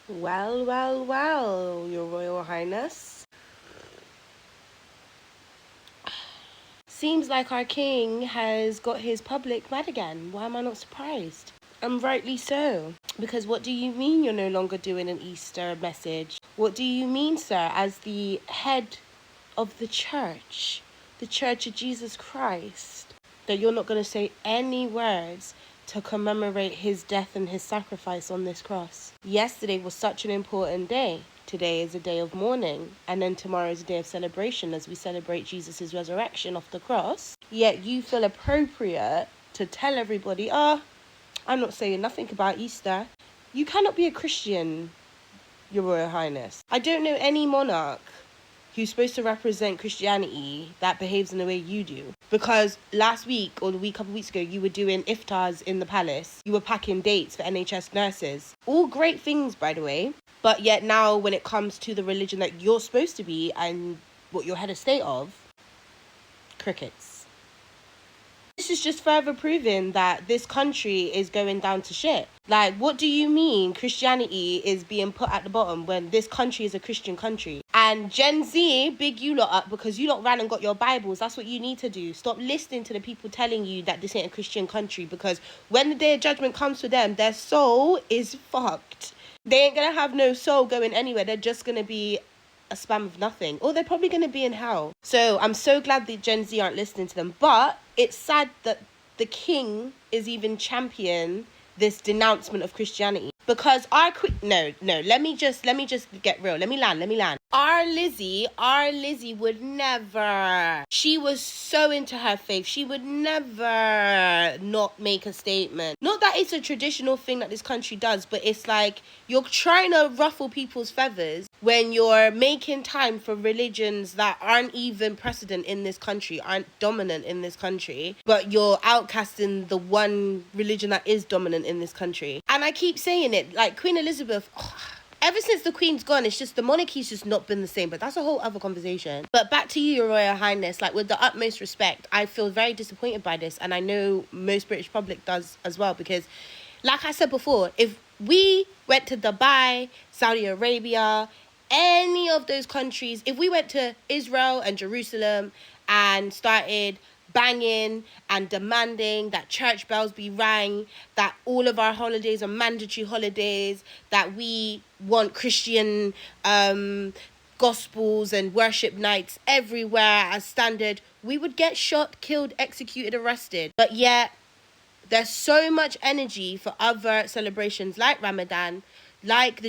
Well, well, well, Your Royal Highness. Seems like our king has got his public mad again. Why am I not surprised? And rightly so. Because what do you mean you're no longer doing an Easter message? What do you mean, sir, as the head of the Church of Jesus Christ, that you're not going to say any words to commemorate his death and his sacrifice on this cross? Yesterday was such an important day. Today is a day of mourning, and then tomorrow is a day of celebration as we celebrate Jesus' resurrection off the cross. Yet you feel appropriate to tell everybody, I'm not saying nothing about Easter. You cannot be a Christian, Your Royal Highness. I don't know any monarch who's supposed to represent Christianity that behaves in the way you do. Because last week or the couple of weeks ago, you were doing iftars in the palace. You were packing dates for NHS nurses. All great things, by the way. But yet now when it comes to the religion that you're supposed to be and what you're head of state of, crickets. This is just further proving that this country is going down to shit. Like, what do you mean Christianity is being put at the bottom when this country is a Christian country? And Gen Z, big you lot up because you lot ran and got your Bibles. That's what you need to do. Stop listening to the people telling you that this ain't a Christian country, because when the day of judgment comes for them, their soul is fucked. They ain't gonna have no soul going anywhere. They're just gonna be a spam of nothing, or they're probably going to be in hell. So I'm so glad that Gen Z aren't listening to them, but it's sad that the king is even champion this denouncement of Christianity, because let me just get real. Let me land. Our Lizzie would never. She was so into her faith. She would never not make a statement. Not that it's a traditional thing that this country does, but it's like you're trying to ruffle people's feathers when you're making time for religions that aren't even precedent in this country, aren't dominant in this country, but you're outcasting the one religion that is dominant in this country. And I keep saying it, like Queen Elizabeth, ever since the Queen's gone, it's just the monarchy's just not been the same. But that's a whole other conversation. But back to you, Your Royal Highness. Like, with the utmost respect, I feel very disappointed by this. And I know most British public does as well. Because, like I said before, if we went to Dubai, Saudi Arabia, any of those countries, if we went to Israel and Jerusalem and started banging and demanding that church bells be rang, that all of our holidays are mandatory holidays, that we want Christian gospels and worship nights everywhere as standard, we would get shot, killed, executed, arrested. But yet there's so much energy for other celebrations like Ramadan, like the